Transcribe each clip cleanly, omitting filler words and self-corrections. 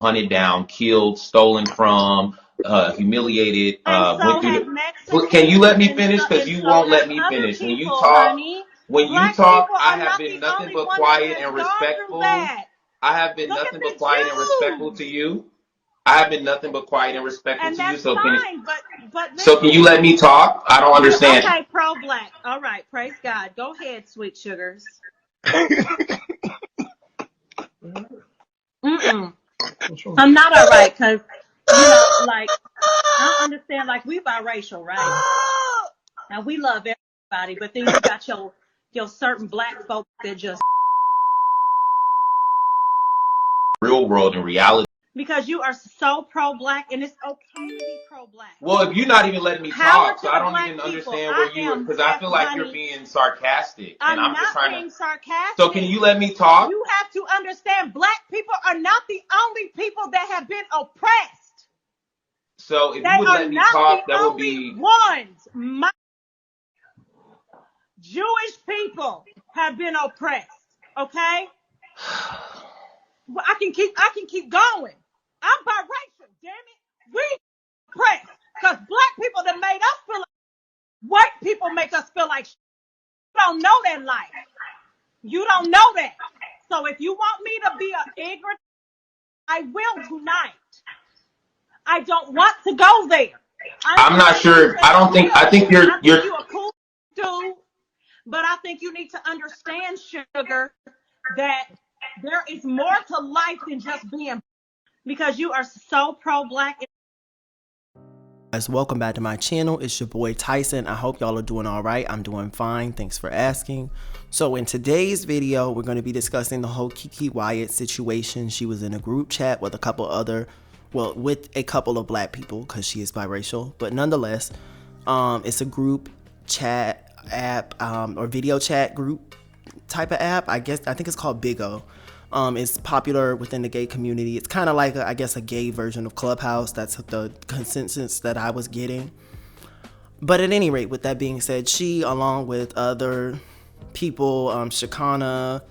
hunted down, killed, stolen from, humiliated, And so went through have the. Well, can Mexicans, you let me and finish? Because and you so won't have let me other finish. people, honey. When you Black talk, people I are have not been the nothing only but one that quiet has and gone through respectful. that. I have been Look at nothing the but quiet and respectful to Jews. you. I have been nothing but quiet and respectful And to you. that's fine, but So can you listen, let me talk? I don't you understand. okay, pro-black. All right, praise God. Go ahead, sweet sugars. Mm-mm. I'm not all right, because, like, I don't understand, like, we biracial, right? And we love everybody, but then you got your certain black folks that just, Real world and reality. because you are so pro-black, and it's okay to be pro-black. Well, if you're not even letting me Power talk, to so I the don't black even people. understand where I you, am because I half, feel like you're honey. being sarcastic, and I'm I'm just not trying to. being So can sarcastic. you let me talk? You have to understand, black people are not the only people that have been oppressed. So if They you would are let me not the talk, that would only be. ones. My Jewish people have been oppressed. Okay? Well, I can keep going. I'm biracial, damn it. We oppressed. Because black people that made us feel like white people make us feel like you don't know that life. You don't know that. So if you want me to be an ignorant, I will tonight. I don't want to go there. I'm I'm not trying to sure. set I the don't think. I bill. think you're I think you're. you're a cool dude, but I think you need to understand, sugar, that there is more to life than just being, because you are so pro-black. Guys, welcome back to my channel. It's your boy Tyson. I hope y'all are doing all right. I'm doing fine. Thanks for asking. So in today's video, we're going to be discussing the whole Keke Wyatt situation. She was in a group chat with a couple of black people, because she is biracial, but nonetheless, it's a group chat app, or video chat group type of app. I think it's called Bigo. It's popular within the gay community. It's kind of like, I guess, a gay version of Clubhouse. That's the consensus that I was getting. But at any rate, with that being said, she, along with other people, Shakana,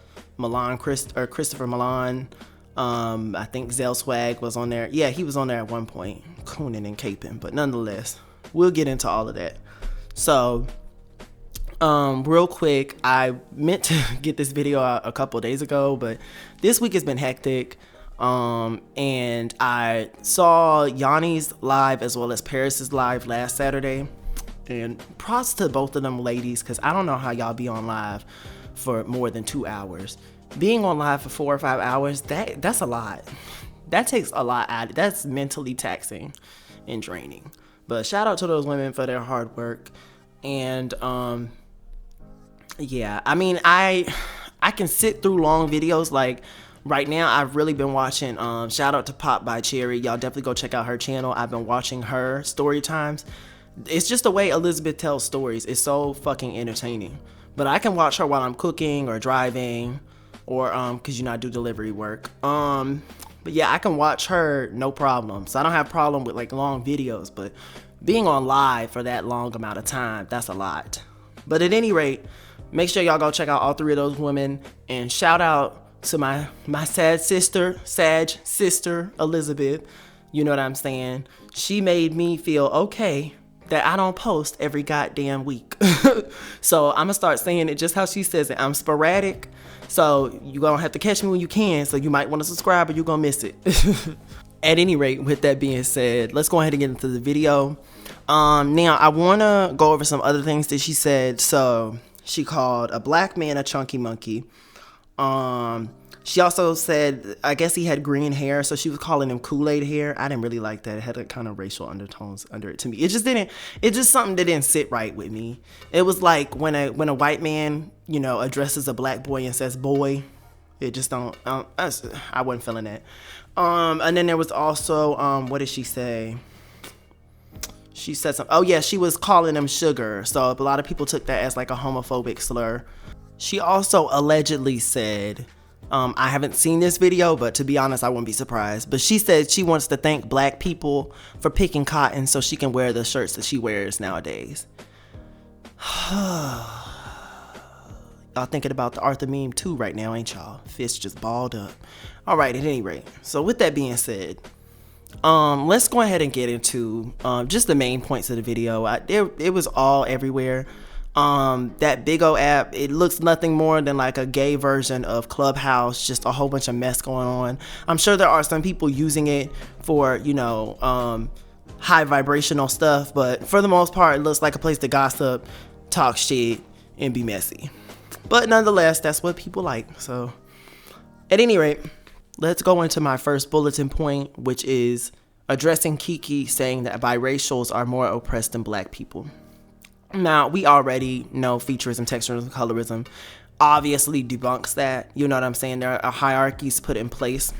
Christopher Milan, I think Zell Swag was on there. Yeah, he was on there at one point, cooning and caping. But nonetheless, we'll get into all of that. So, real quick, I meant to get this video out a couple days ago, but this week has been hectic. And I saw Yanni's live as well as Paris's live last Saturday. And props to both of them ladies, because I don't know how y'all be on live for more than 2 hours. Being on live for 4 or 5 hours, that's a lot. That takes a lot out of it. That's mentally taxing and draining. But shout out to those women for their hard work. And yeah, I mean, I can sit through long videos. Like right now, I've really been watching, shout out to Pop by Cherry. Y'all definitely go check out her channel. I've been watching her story times. It's just the way Elizabeth tells stories. It's so fucking entertaining. But I can watch her while I'm cooking or driving, or cause I do delivery work. But yeah, I can watch her no problem. So I don't have problem with like long videos, but being on live for that long amount of time, that's a lot. But at any rate, make sure y'all go check out all three of those women, and shout out to my sage sister, Elizabeth. You know what I'm saying? She made me feel okay that I don't post every goddamn week. So I'm gonna start saying it just how she says it. I'm sporadic, so you gonna have to catch me when you can. So you might want to subscribe, or you're gonna miss it. At any rate, with that being said, let's go ahead and get into the video. Now I wanna go over some other things that she said. So she called a black man a chunky monkey. She also said, I guess he had green hair, so she was calling him Kool-Aid hair. I didn't really like that. It had a kind of racial undertones under it to me. It's just something that didn't sit right with me. It was like when a white man, addresses a black boy and says boy. It just I wasn't feeling that. And then there was also, what did she say? She said something. Oh yeah, she was calling him sugar. So a lot of people took that as like a homophobic slur. She also allegedly said, I haven't seen this video, but to be honest, I wouldn't be surprised. But she said she wants to thank black people for picking cotton so she can wear the shirts that she wears nowadays. Y'all thinking about the Arthur meme too right now, ain't y'all? Fist just balled up. All right, at any rate. So with that being said, let's go ahead and get into just the main points of the video. It was all everywhere. That Big O app, it looks nothing more than like a gay version of Clubhouse, just a whole bunch of mess going on. I'm sure there are some people using it for, you know, high vibrational stuff, but for the most part, it looks like a place to gossip, talk shit, and be messy. But nonetheless, that's what people like. So at any rate, let's go into my first bulletin point, which is addressing Keke saying that biracials are more oppressed than black people. Now, we already know featureism, texturism, colorism obviously debunks that. You know what I'm saying? There are hierarchies put in place.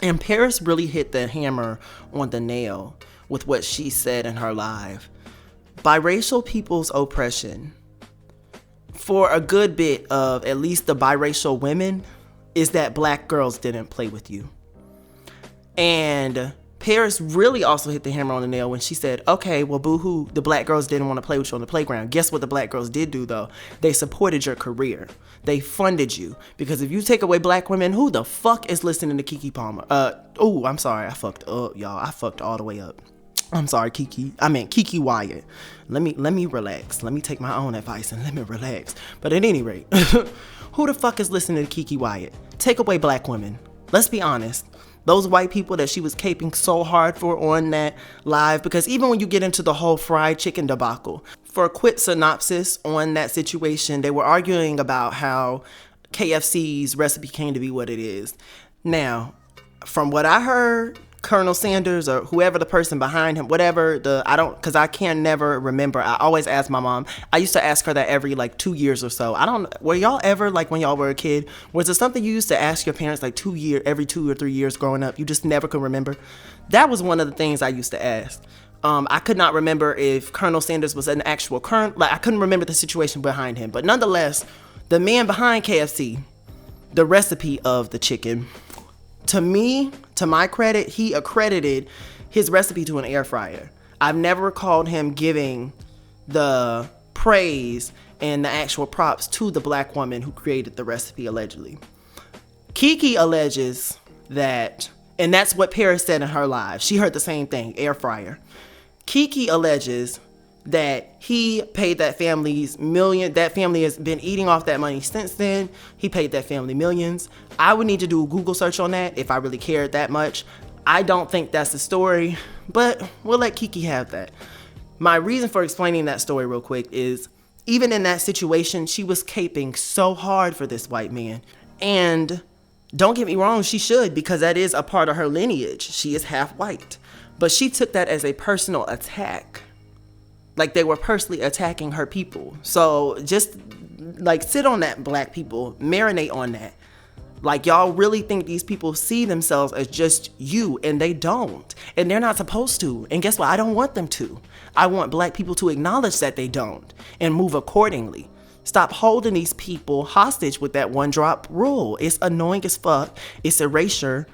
And Paris really hit the hammer on the nail with what she said in her live. Biracial people's oppression, for a good bit of at least the biracial women, is that black girls didn't play with you. And Paris really also hit the hammer on the nail when she said, okay, well, boo-hoo, the black girls didn't want to play with you on the playground. Guess what the black girls did do, though? They supported your career. They funded you. Because if you take away black women, who the fuck is listening to Keke Palmer? Oh, I'm sorry. I fucked up, y'all. I fucked all the way up. I'm sorry, Keke. I meant Keke Wyatt. Let me relax. Let me take my own advice and let me relax. But at any rate, who the fuck is listening to Keke Wyatt? Take away black women. Let's be honest. Those white people that she was caping so hard for on that live, because even when you get into the whole fried chicken debacle, for a quick synopsis on that situation, they were arguing about how KFC's recipe came to be what it is. Now, from what I heard, Colonel Sanders or whoever the person behind him, whatever because I can never remember. I always ask my mom. I used to ask her that every like 2 years or so. Were y'all ever, like when y'all were a kid, was it something you used to ask your parents like every 2 or 3 years growing up? You just never could remember? That was one of the things I used to ask. I could not remember if Colonel Sanders was an actual current, like I couldn't remember the situation behind him. But nonetheless, the man behind KFC, the recipe of the chicken, to me, to my credit, he accredited his recipe to an air fryer. I've never recalled him giving the praise and the actual props to the black woman who created the recipe, allegedly. Keke alleges that, and that's what Paris said in her live. She heard the same thing, air fryer. Keke alleges that he paid that family's million. That family has been eating off that money since then. He paid that family millions. I would need to do a Google search on that if I really cared that much. I don't think that's the story, but we'll let Keke have that. My reason for explaining that story real quick is even in that situation, she was caping so hard for this white man. And don't get me wrong, she should, because that is a part of her lineage. She is half white. But she took that as a personal attack. Like they were personally attacking her people. So just like sit on that, black people, marinate on that. Like y'all really think these people see themselves as just you, and they don't. And they're not supposed to. And guess what? I don't want them to. I want black people to acknowledge that they don't and move accordingly. Stop holding these people hostage with that one drop rule. It's annoying as fuck. It's erasure.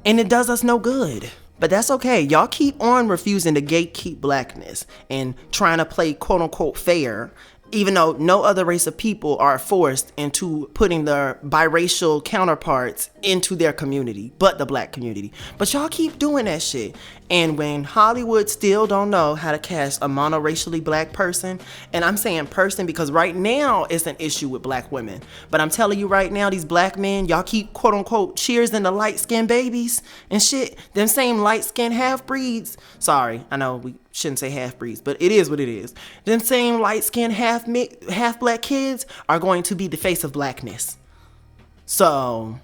And it does us no good. But that's okay. Y'all keep on refusing to gatekeep blackness and trying to play quote unquote fair, even though no other race of people are forced into putting their biracial counterparts into their community, but the black community. But y'all keep doing that shit. And when Hollywood still don't know how to cast a monoracially black person, and I'm saying person because right now it's an issue with black women, but I'm telling you right now, these black men, y'all keep quote unquote cheersing the light-skinned babies and shit. Them same light-skinned half-breeds. Sorry, I know we shouldn't say half-breeds, but it is what it is. Them same light-skinned half-black kids are going to be the face of blackness. So,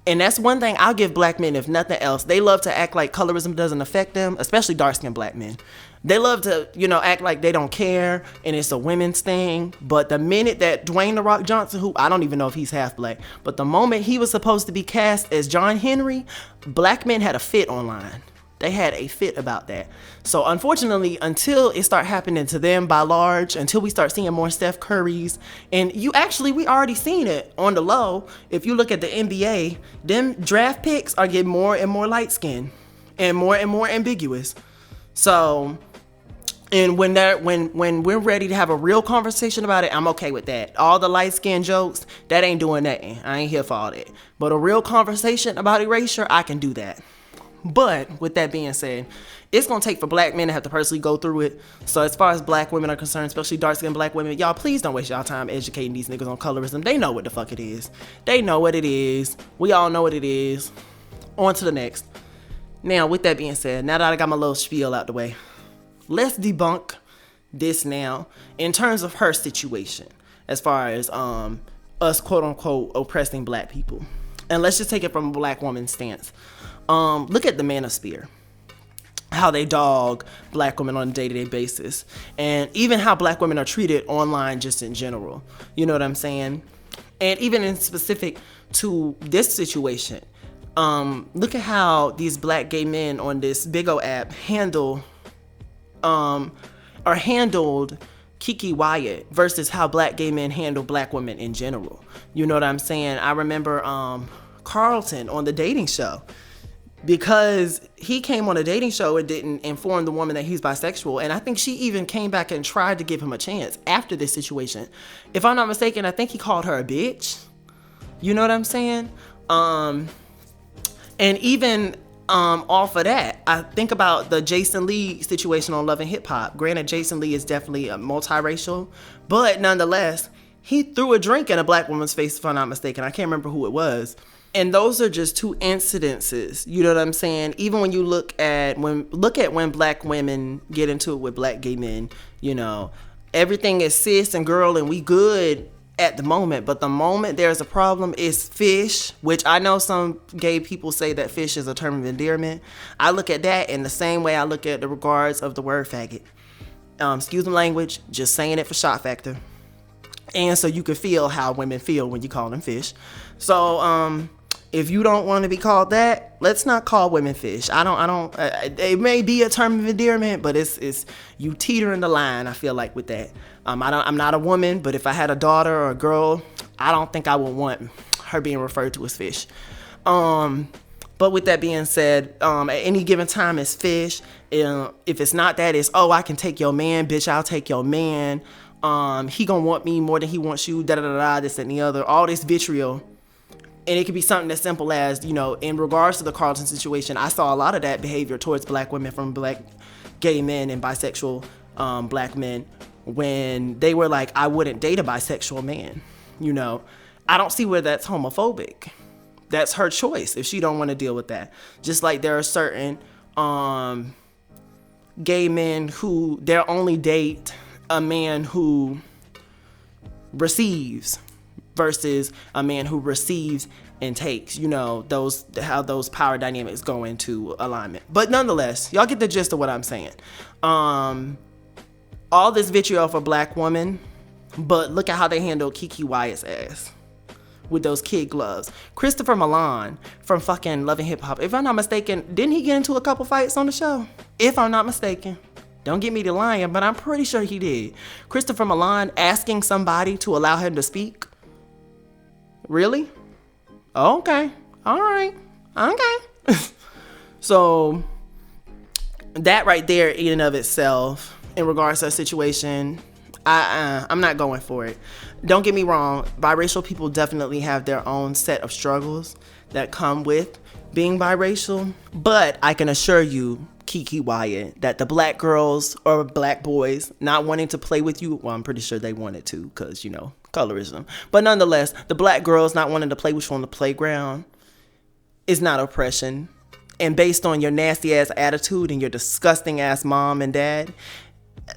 and that's one thing I'll give black men, if nothing else. They love to act like colorism doesn't affect them, especially dark-skinned black men. They love to, act like they don't care and it's a women's thing. But the minute that Dwayne "The Rock" Johnson, who I don't even know if he's half black, but the moment he was supposed to be cast as John Henry, black men had a fit online. They had a fit about that. So unfortunately, until it start happening to them by large, until we start seeing more Steph Currys, and we already seen it on the low. If you look at the NBA, them draft picks are getting more and more light skinned and more ambiguous. So And when we're ready to have a real conversation about it, I'm okay with that. All the light skin jokes, that ain't doing nothing. I ain't here for all that. But a real conversation about erasure, I can do that. But with that being said, it's gonna take for black men to have to personally go through it. So as far as black women are concerned, especially dark-skinned black women, y'all please don't waste y'all time educating these niggas on colorism. They know what the fuck it is. They know what it is. We all know what it is. On to the next. Now, with that being said, now that I got my little spiel out the way, let's debunk this now in terms of her situation as far as us quote-unquote oppressing black people. And let's just take it from a black woman's stance. Look at the manosphere, how they dog black women on a day-to-day basis, and even how black women are treated online just in general. You know what I'm saying? And even in specific to this situation, look at how these black gay men on this big O app handled Keke Wyatt versus how black gay men handle black women in general. You know what I'm saying? I remember Carlton on the dating show, because he came on a dating show and didn't inform the woman that he's bisexual. And I think she even came back and tried to give him a chance after this situation. If I'm not mistaken, I think he called her a bitch. You know what I'm saying? And even off of that, I think about the Jason Lee situation on Love and Hip Hop. Granted, Jason Lee is definitely a multiracial, but nonetheless, he threw a drink in a black woman's face, if I'm not mistaken. I can't remember who it was. And those are just two incidences. You know what I'm saying? Even when you look at when black women get into it with black gay men, you know, everything is cis and girl and we good at the moment. But the moment there's a problem is fish, which I know some gay people say that fish is a term of endearment. I look at that in the same way I look at the regards of the word faggot. Excuse my language, just saying it for shock factor. And so you can feel how women feel when you call them fish. So, if you don't want to be called that, let's not call women fish. It may be a term of endearment, but it's you teetering the line, I feel like, with that. I'm not a woman, but if I had a daughter or a girl, I don't think I would want her being referred to as fish. But with that being said, at any given time it's fish. If it's not that, it's, oh, I can take your man, bitch, I'll take your man. He gonna want me more than he wants you, da-da-da-da, this and the other. All this vitriol. And it could be something as simple as, you know, in regards to the Carlton situation, I saw a lot of that behavior towards black women from black gay men and bisexual black men when they were like, I wouldn't date a bisexual man. You know, I don't see where that's homophobic. That's her choice if she don't want to deal with that. Just like there are certain gay men who they'll only date a man who receives versus a man who receives and takes, you know, how those power dynamics go into alignment. But nonetheless, y'all get the gist of what I'm saying. All this vitriol for black women, but look at how they handled Keke Wyatt's ass with those kid gloves. Christopher Milan from fucking Love and Hip Hop, if I'm not mistaken, didn't he get into a couple fights on the show? If I'm not mistaken. Don't get me to lying, but I'm pretty sure he did. Christopher Milan asking somebody to allow him to speak. Really? Okay. All right. Okay. So that right there in and of itself, in regards to a situation, I'm not going for it. Don't get me wrong. Biracial people definitely have their own set of struggles that come with being biracial. But I can assure you, Keke Wyatt, that the black girls or black boys not wanting to play with you, well, I'm pretty sure they wanted to because, you know, colorism. But nonetheless, the black girls not wanting to play with you on the playground is not oppression. And based on your nasty ass attitude and your disgusting ass mom and dad,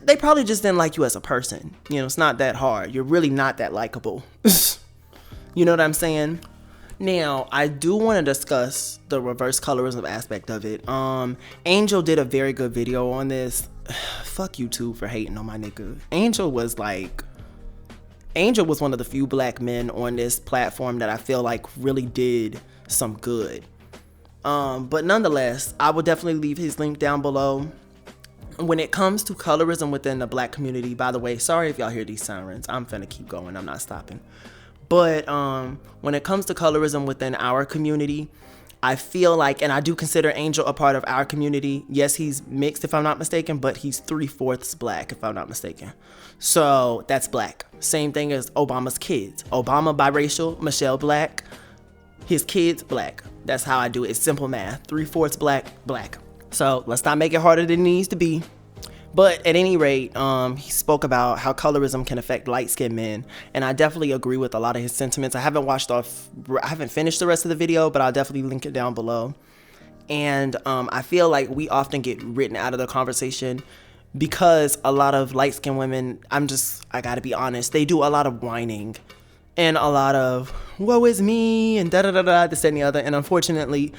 they probably just didn't like you as a person. You know, it's not that hard. You're really not that likable. You know what I'm saying? Now, I do want to discuss the reverse colorism aspect of it. Angel did a very good video on this. Fuck YouTube for hating on my nigga. Angel was one of the few black men on this platform that I feel like really did some good. But nonetheless, I will definitely leave his link down below. When it comes to colorism within the black community, by the way, sorry if y'all hear these sirens. I'm finna keep going. I'm not stopping. But when it comes to colorism within our community, I feel like, and I do consider Angel a part of our community. Yes, he's mixed if I'm not mistaken, but he's 3/4 black if I'm not mistaken. So that's black. Same thing as Obama's kids. Obama biracial, Michelle black, his kids black. That's how I do it. It's simple math. 3/4 black, black. So let's not make it harder than it needs to be. But at any rate, he spoke about how colorism can affect light-skinned men, and I definitely agree with a lot of his sentiments. I haven't finished the rest of the video, but I'll definitely link it down below. And I feel like we often get written out of the conversation because a lot of light-skinned women, I gotta be honest, they do a lot of whining and a lot of woe is me and da-da-da-da, this and the other. And unfortunately,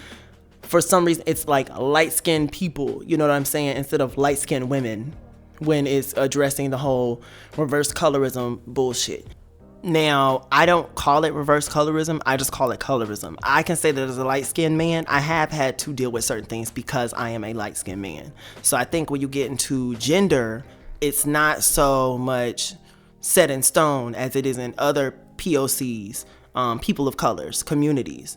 for some reason, it's like light-skinned people, you know what I'm saying, instead of light-skinned women when it's addressing the whole reverse colorism bullshit. Now, I don't call it reverse colorism, I just call it colorism. I can say that as a light-skinned man, I have had to deal with certain things because I am a light-skinned man. So I think when you get into gender, it's not so much set in stone as it is in other POCs, people of colors, communities.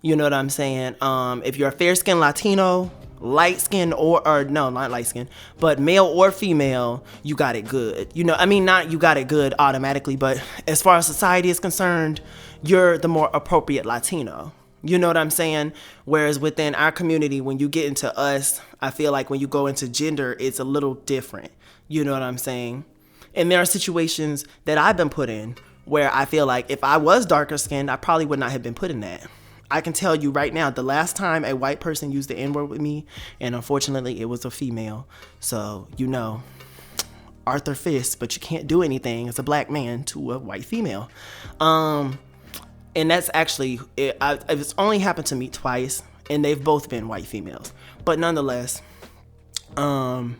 You know what I'm saying? If you're a fair-skinned Latino, light-skinned or no, not light-skinned, but male or female, you got it good. You know, I mean, not you got it good automatically, but as far as society is concerned, you're the more appropriate Latino. You know what I'm saying? Whereas within our community, when you get into us, I feel like when you go into gender, it's a little different. You know what I'm saying? And there are situations that I've been put in where I feel like if I was darker skinned, I probably would not have been put in that. I can tell you right now, the last time a white person used the N-word with me, and unfortunately it was a female. So, you know, Arthur Fist, but you can't do anything as a black man to a white female. And that's actually, it's only happened to me twice, and they've both been white females. But nonetheless, in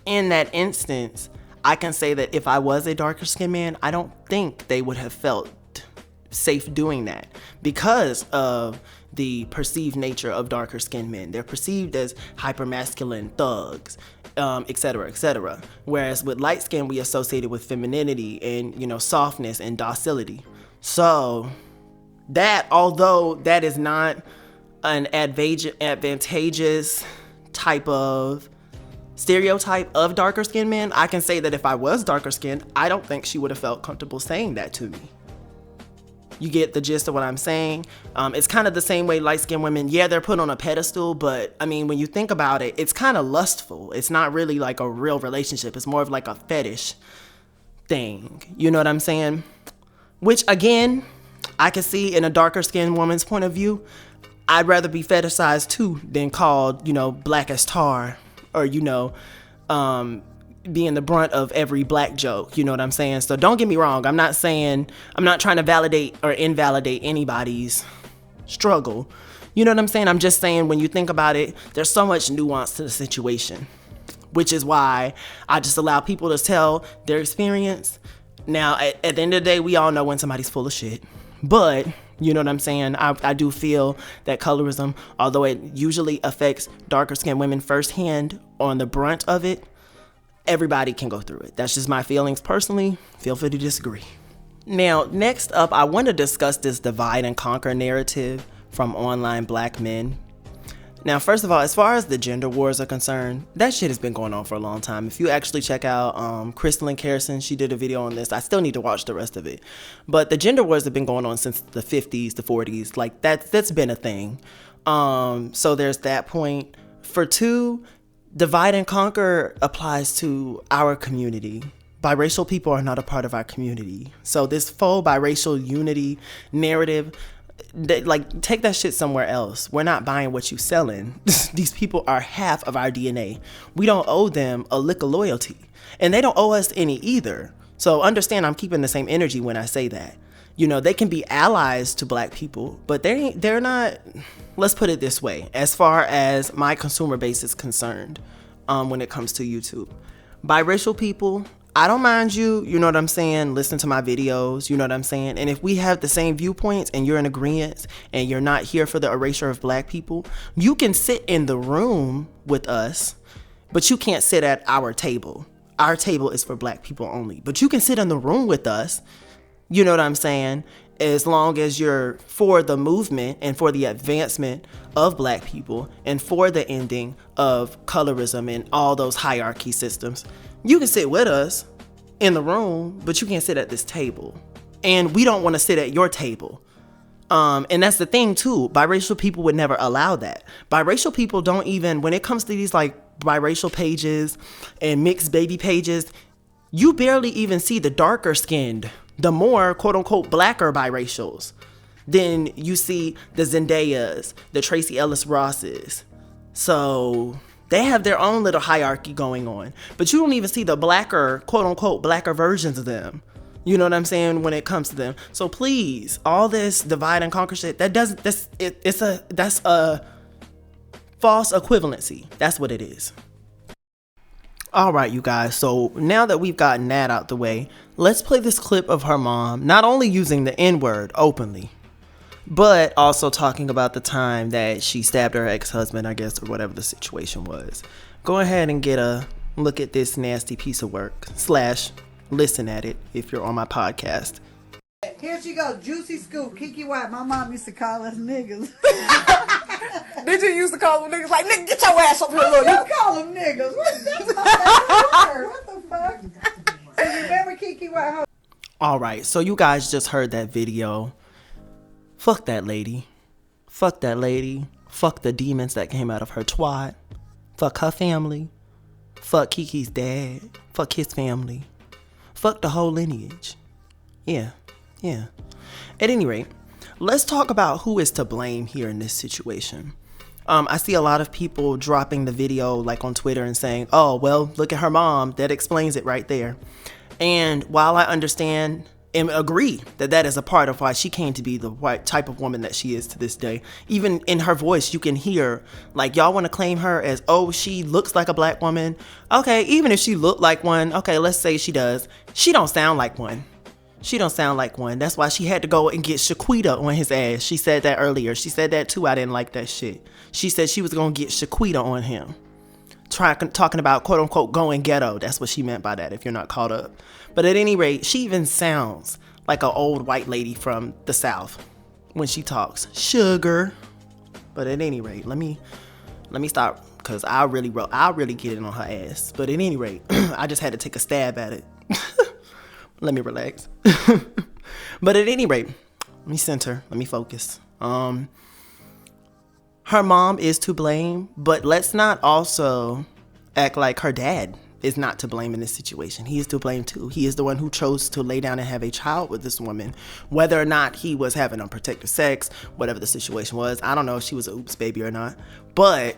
that instance, I can say that if I was a darker skinned man, I don't think they would have felt safe doing that because of the perceived nature of darker skinned men. They're perceived as hypermasculine thugs, etc., etc. Whereas with light skin, we associate it with femininity and, you know, softness and docility. So that, although that is not an advantageous type of stereotype of darker skinned men, I can say that if I was darker skinned, I don't think she would have felt comfortable saying that to me. You get the gist of what I'm saying? It's kind of the same way light-skinned women, yeah, they're put on a pedestal, but I mean, when you think about it, it's kind of lustful. It's not really like a real relationship. It's more of like a fetish thing. You know what I'm saying? Which, again, I can see in a darker-skinned woman's point of view. I'd rather be fetishized too than called, you know, black as tar or, you know, being the brunt of every black joke, you know what I'm saying? So don't get me wrong, I'm not trying to validate or invalidate anybody's struggle. You know what I'm saying? I'm just saying when you think about it, there's so much nuance to the situation, which is why I just allow people to tell their experience. Now, at the end of the day, we all know when somebody's full of shit, but you know what I'm saying? I do feel that colorism, although it usually affects darker skinned women firsthand on the brunt of it, everybody can go through it. That's just my feelings personally. Feel free to disagree. Now, next up, I want to discuss this divide and conquer narrative from online black men. Now, first of all, as far as the gender wars are concerned, that shit has been going on for a long time. If you actually check out Crystal and Carson, she did a video on this. I still need to watch the rest of it. But the gender wars have been going on since the 50s, the 40s. Like, that's been a thing. So there's that point. For two, divide and conquer applies to our community. Biracial people are not a part of our community. So this faux biracial unity narrative, like, take that shit somewhere else. We're not buying what you selling. These people are half of our DNA. We don't owe them a lick of loyalty. And they don't owe us any either. So understand, I'm keeping the same energy when I say that. You know, they can be allies to black people, but they're not. Let's put it this way, as far as my consumer base is concerned, when it comes to YouTube. Biracial people, I don't mind you, you know what I'm saying, listen to my videos, you know what I'm saying, and if we have the same viewpoints and you're in agreement and you're not here for the erasure of black people, you can sit in the room with us, but you can't sit at our table. Our table is for black people only, but you can sit in the room with us, you know what I'm saying, as long as you're for the movement and for the advancement of black people and for the ending of colorism and all those hierarchy systems, you can sit with us in the room, but you can't sit at this table. And we don't want to sit at your table. And that's the thing too. Biracial people would never allow that. Biracial people don't even, when it comes to these like biracial pages and mixed baby pages, you barely even see the darker skinned, the more quote unquote blacker biracials. Then you see the Zendayas, the Tracy Ellis Rosses. So they have their own little hierarchy going on, but you don't even see the blacker, quote unquote, blacker versions of them. You know what I'm saying, when it comes to them. So please, all this divide and conquer shit, that's a false equivalency. That's what it is. All right, you guys. So now that we've gotten that out the way, let's play this clip of her mom, not only using the N-word openly, but also talking about the time that she stabbed her ex-husband, I guess, or whatever the situation was. Go ahead and get a look at this nasty piece of work / listen at it if you're on my podcast. Here she goes, juicy scoop, Keke Wyatt. My mom used to call us niggas. Did you used to call them niggas like, nigga, get your ass up here, look. You call them niggas. What the fuck? So you remember Keke Wyatt? All right, so you guys just heard that video. Fuck that lady. Fuck that lady. Fuck the demons that came out of her twat. Fuck her family. Fuck Keke's dad. Fuck his family. Fuck the whole lineage. Yeah. At any rate, let's talk about who is to blame here in this situation. I see a lot of people dropping the video like on Twitter and saying, oh, well, look at her mom. That explains it right there. And while I understand and agree that is a part of why she came to be the white type of woman that she is to this day, even in her voice, you can hear, like, y'all want to claim her as, oh, she looks like a black woman. Okay, even if she looked like one, okay, let's say she does. She don't sound like one. That's why she had to go and get Shaquita on his ass. She said that earlier. She said that too. I didn't like that shit. She said she was going to get Shaquita on him. Talking about quote unquote going ghetto. That's what she meant by that, if you're not caught up. But at any rate, she even sounds like an old white lady from the South when she talks. Sugar. But at any rate, let me stop, because I'll really get it on her ass. But at any rate, I just had to take a stab at it. Let me relax. But at any rate, let me center. Let me focus. Her mom is to blame, but let's not also act like her dad is not to blame in this situation. He is to blame too. He is the one who chose to lay down and have a child with this woman, whether or not he was having unprotected sex, whatever the situation was. I don't know if she was an oops baby or not, but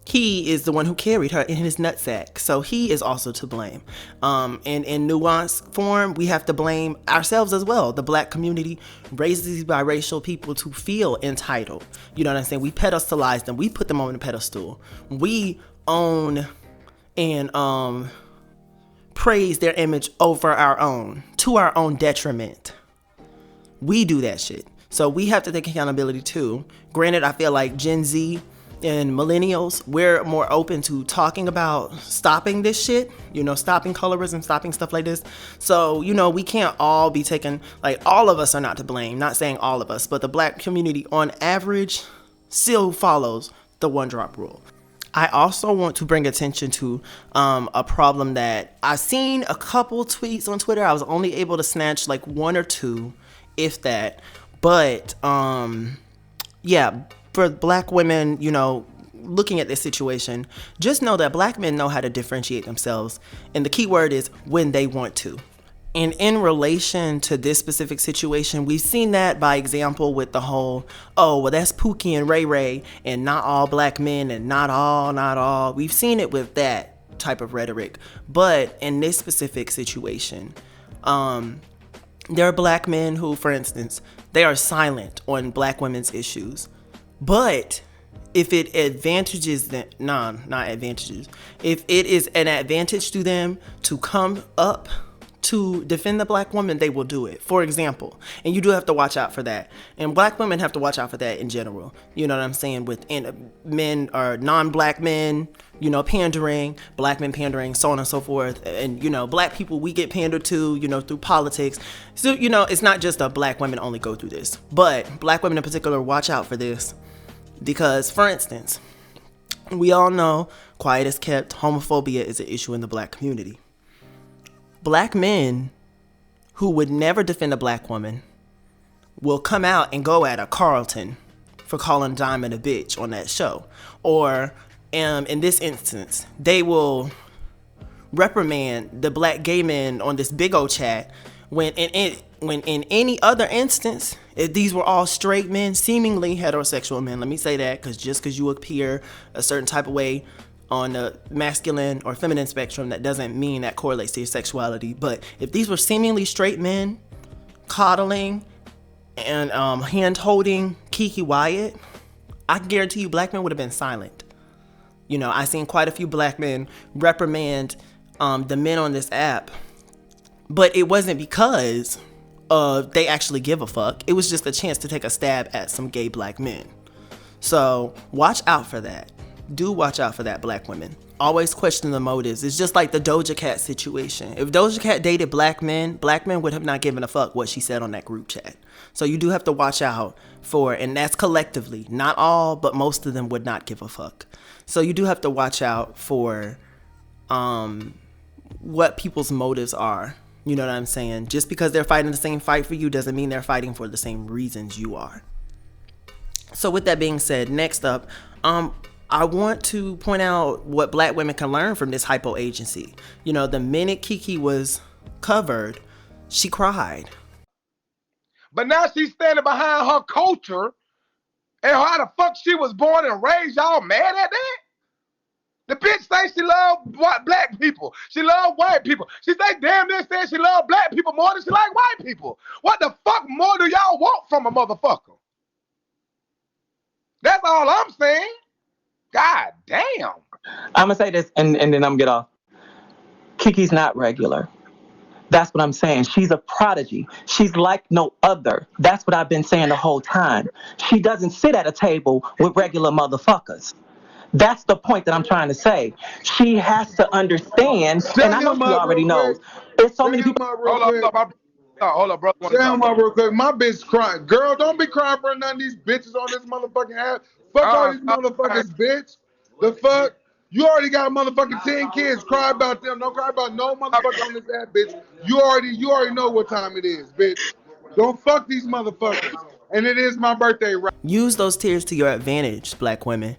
he is the one who carried her in his nutsack. So he is also to blame. And in nuance form, we have to blame ourselves as well. The black community raises these biracial people to feel entitled. You know what I'm saying? We pedestalize them. We put them on a pedestal. We own and praise their image over our own, to our own detriment. We do that shit. So we have to take accountability too. Granted, I feel like Gen Z and millennials, we're more open to talking about stopping this shit, stopping colorism, stopping stuff like this. So, we can't all be taken, like, all of us are not to blame, not saying all of us, but the black community on average still follows the one drop rule. I also want to bring attention to a problem that I've seen a couple tweets on Twitter. I was only able to snatch like one or two, if that. But for black women, looking at this situation, just know that black men know how to differentiate themselves. And the key word is when they want to. And in relation to this specific situation, we've seen that by example with the whole, oh, well, that's Pookie and Ray Ray and not all black men and not all. We've seen it with that type of rhetoric. But in this specific situation, there are black men who, for instance, they are silent on black women's issues. But if it advantages them, if it is an advantage to them to come up to defend the black woman, they will do it, for example. And you do have to watch out for that. And black women have to watch out for that in general. You know what I'm saying? With men or non-black men, you know, pandering, black men pandering, so on and so forth. And, you know, black people, we get pandered to, you know, through politics. So, you know, it's not just black women only go through this. But black women in particular, watch out for this. Because, for instance, we all know, quiet as kept, homophobia is an issue in the black community. Black men who would never defend a black woman will come out and go at a Carlton for calling Diamond a bitch on that show. Or in this instance, they will reprimand the black gay men on this big old chat when in any other instance, if these were all straight men, seemingly heterosexual men, let me say that, because just because you appear a certain type of way on the masculine or feminine spectrum, that doesn't mean that correlates to your sexuality. But if these were seemingly straight men coddling and hand-holding Keke Wyatt, I can guarantee you black men would have been silent. You know, I seen quite a few black men reprimand the men on this app, but it wasn't because they actually give a fuck. It was just a chance to take a stab at some gay black men. So watch out for that. Do watch out for that, black women. Always question the motives. It's just like the Doja Cat situation. If Doja Cat dated black men would have not given a fuck what she said on that group chat. So you do have to watch out for, and that's collectively, not all, but most of them would not give a fuck. So you do have to watch out for what people's motives are. You know what I'm saying? Just because they're fighting the same fight for you doesn't mean they're fighting for the same reasons you are. So with that being said, next up, I want to point out what black women can learn from this hypo agency. You know, the minute Keke was covered, she cried. But now she's standing behind her culture and how the fuck she was born and raised. Y'all mad at that? The bitch say she love black people. She love white people. She say damn near saying she love black people more than she like white people. What the fuck more do y'all want from a motherfucker? That's all I'm saying. God damn. I'm gonna say this and then I'm gonna get off. Keke's not regular. That's what I'm saying. She's a prodigy. She's like no other. That's what I've been saying the whole time. She doesn't sit at a table with regular motherfuckers. That's the point that I'm trying to say. She has to understand, and I know she already knows. There's so many people. Hold up, bro. Tell my real quick. My bitch crying. Girl, don't be crying for none of these bitches on this motherfucking app. Fuck all these motherfuckers, bitch. The fuck? You already got motherfucking 10 kids. Cry about them. Don't cry about no motherfucker on this app, bitch. You already know what time it is, bitch. Don't fuck these motherfuckers. And it is my birthday, right? Use those tears to your advantage, black women.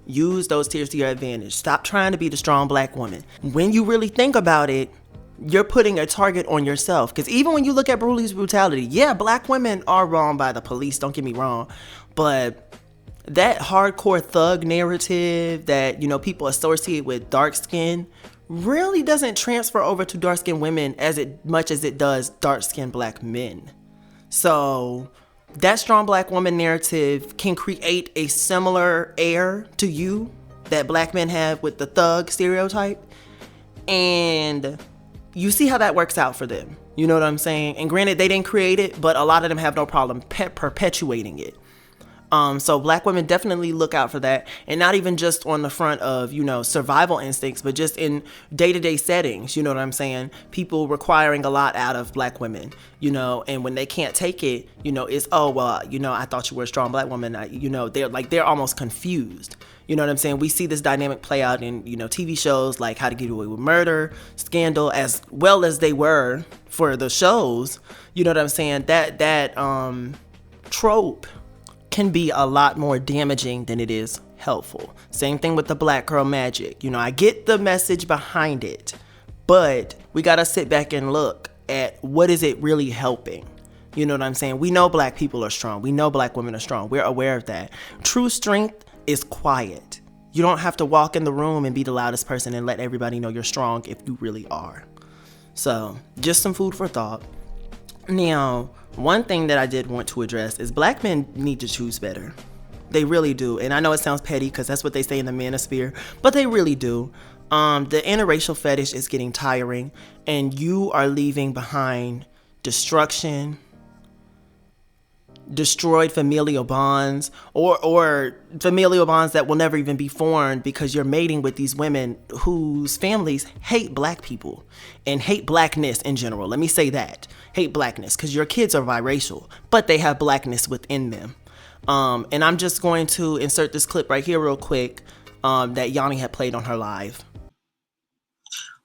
Use those tears to your advantage. Stop trying to be the strong black woman. When you really think about it, you're putting a target on yourself. Because even when you look at police brutality, yeah, black women are wrong by the police, don't get me wrong. But that hardcore thug narrative that, you know, people associate with dark skin really doesn't transfer over to dark skinned women as much as it does dark skinned black men. So that strong black woman narrative can create a similar air to you that black men have with the thug stereotype. And you see how that works out for them. You know what I'm saying? And granted, they didn't create it, but a lot of them have no problem perpetuating it. So black women definitely look out for that, and not even just on the front of, you know, survival instincts, but just in day-to-day settings. You know what I'm saying? People requiring a lot out of black women, you know, and when they can't take it, you know, it's, oh, well, you know, I thought you were a strong black woman. You know, they're almost confused. You know what I'm saying? We see this dynamic play out in, you know, TV shows like How to Get Away with Murder, Scandal, as well as they were for the shows. You know what I'm saying? That trope can be a lot more damaging than it is helpful. Same thing with the black girl magic. You know, I get the message behind it, but we gotta sit back and look at what is it really helping. You know what I'm saying? We know black people are strong. We know black women are strong. We're aware of that. True strength is quiet. You don't have to walk in the room and be the loudest person and let everybody know you're strong if you really are. So just some food for thought. Now, one thing that I did want to address is black men need to choose better. They really do. And I know it sounds petty because that's what they say in the manosphere, but they really do. The interracial fetish is getting tiring, and you are leaving behind destruction, destroyed familial bonds, or familial bonds that will never even be formed because you're mating with these women whose families hate black people and hate blackness in general. Let me say that. Hate blackness, because your kids are biracial, but they have blackness within them. And I'm just going to insert this clip right here real quick that Yanni had played on her live.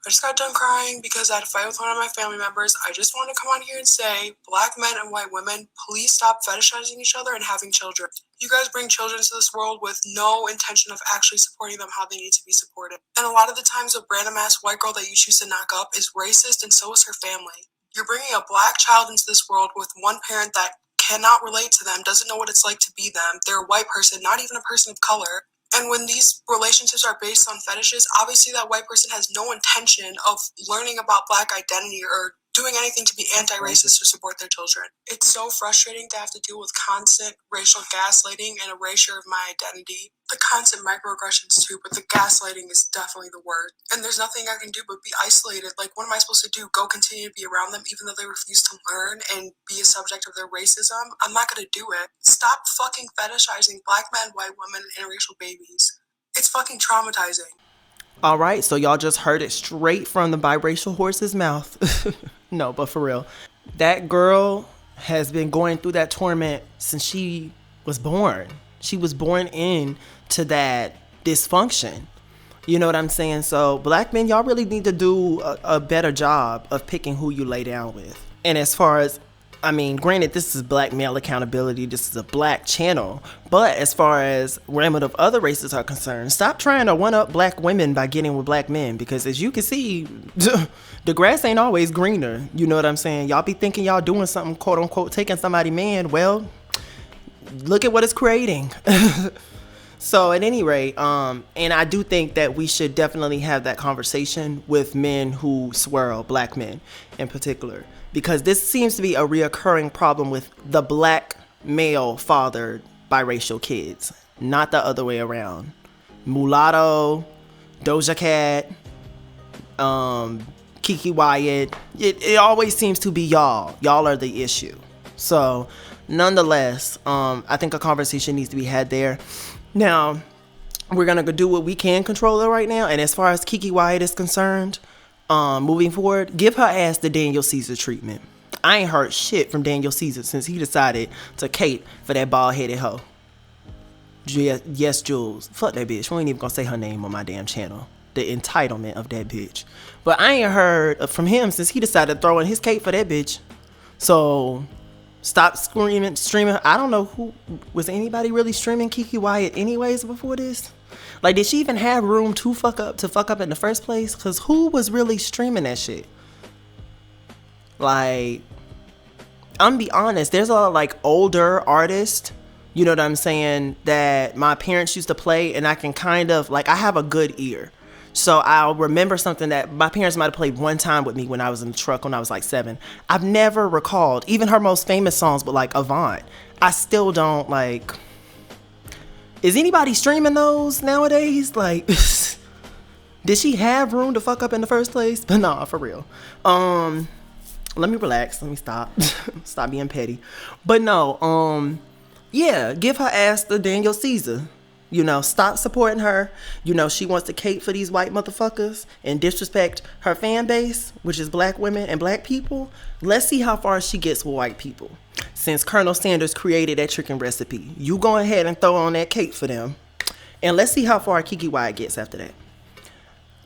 I just got done crying because I had a fight with one of my family members. I just want to come on here and say, black men and white women, please stop fetishizing each other and having children. You guys bring children into this world with no intention of actually supporting them how they need to be supported. And a lot of the times a random ass white girl that you choose to knock up is racist, and so is her family. You're bringing a black child into this world with one parent that cannot relate to them, doesn't know what it's like to be them. They're a white person, not even a person of color. And when these relationships are based on fetishes, obviously that white person has no intention of learning about black identity or doing anything to be anti-racist or support their children. It's so frustrating to have to deal with constant racial gaslighting and erasure of my identity. The constant microaggressions too, but the gaslighting is definitely the worst. And there's nothing I can do but be isolated. Like, what am I supposed to do? Go continue to be around them even though they refuse to learn and be a subject of their racism? I'm not gonna do it. Stop fucking fetishizing black men, white women, and interracial babies. It's fucking traumatizing. All right, so y'all just heard it straight from the biracial horse's mouth. No, but for real, that girl has been going through that torment since she was born. She was born into that dysfunction. You know what I'm saying? So black men, y'all really need to do a better job of picking who you lay down with. And as far as, I mean, granted, this is black male accountability. This is a black channel. But as far as remnant of other races are concerned, stop trying to one-up black women by getting with black men. Because as you can see, the grass ain't always greener. You know what I'm saying? Y'all be thinking y'all doing something, quote unquote, taking somebody man. Well, look at what it's creating. So at any rate, and I do think that we should definitely have that conversation with men who swirl, black men in particular, because this seems to be a reoccurring problem with the black male fathered biracial kids, not the other way around. Mulatto, Doja Cat, Keke, Wyatt, it always seems to be y'all. Y'all are the issue. So nonetheless, I think a conversation needs to be had there. Now, we're going to do what we can control it right now. And as far as Keke Wyatt is concerned, moving forward, give her ass the Daniel Caesar treatment. I ain't heard shit from Daniel Caesar since he decided to cape for that bald-headed hoe. Yes, Jules. Fuck that bitch. We ain't even going to say her name on my damn channel. The entitlement of that bitch. But I ain't heard from him since he decided to throw in his cape for that bitch. So stop streaming. I don't know who was anybody really streaming Keke Wyatt anyways before this. Like, did she even have room to fuck up in the first place? Cause who was really streaming that shit? Like, I'm be honest, there's a lot of like older artists, you know what I'm saying, that my parents used to play, and I can kind of like, I have a good ear. So I'll remember something that my parents might have played one time with me when I was in the truck when I was like 7. I've never recalled even her most famous songs, but like Avant, I still don't like. Is anybody streaming those nowadays? Like, did she have room to fuck up in the first place? But nah, for real. Let me relax. Let me stop. Stop being petty. But no, yeah, give her ass the Daniel Caesar. You know, stop supporting her. You know, she wants to cape for these white motherfuckers and disrespect her fan base, which is black women and black people. Let's see how far she gets with white people. Since Colonel Sanders created that chicken recipe, you go ahead and throw on that cape for them. And let's see how far Keke Wyatt gets after that.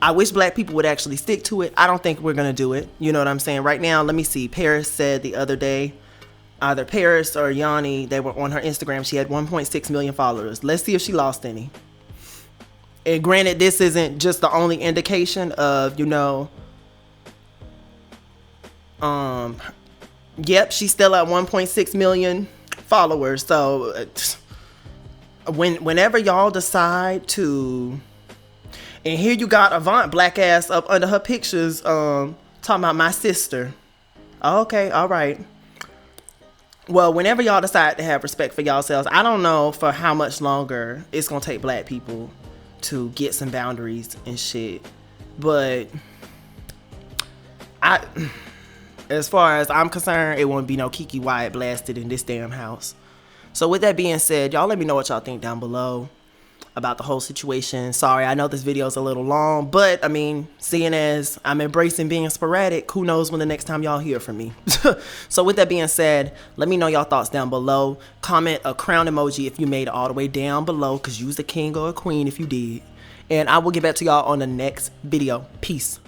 I wish black people would actually stick to it. I don't think we're going to do it. You know what I'm saying? Right now, let me see. Paris said the other day, either Paris or Yanni, they were on her Instagram. She had 1.6 million followers. Let's see if she lost any. And granted, this isn't just the only indication of, you know, yep, she's still at 1.6 million followers. So whenever y'all decide to, and here you got Avant black ass up under her pictures, talking about my sister. Okay, all right. Well, whenever y'all decide to have respect for yourselves, I don't know for how much longer it's gonna take black people to get some boundaries and shit. But as far as I'm concerned, it won't be no Keke Wyatt blasted in this damn house. So with that being said, y'all let me know what y'all think down below about the whole situation. Sorry, I know this video is a little long, but I mean, seeing as I'm embracing being sporadic, who knows when the next time y'all hear from me. So with that being said, let me know y'all thoughts down below. Comment a crown emoji if you made it all the way down below, because you's the king or a queen if you did. And I will get back to y'all on the next video. Peace.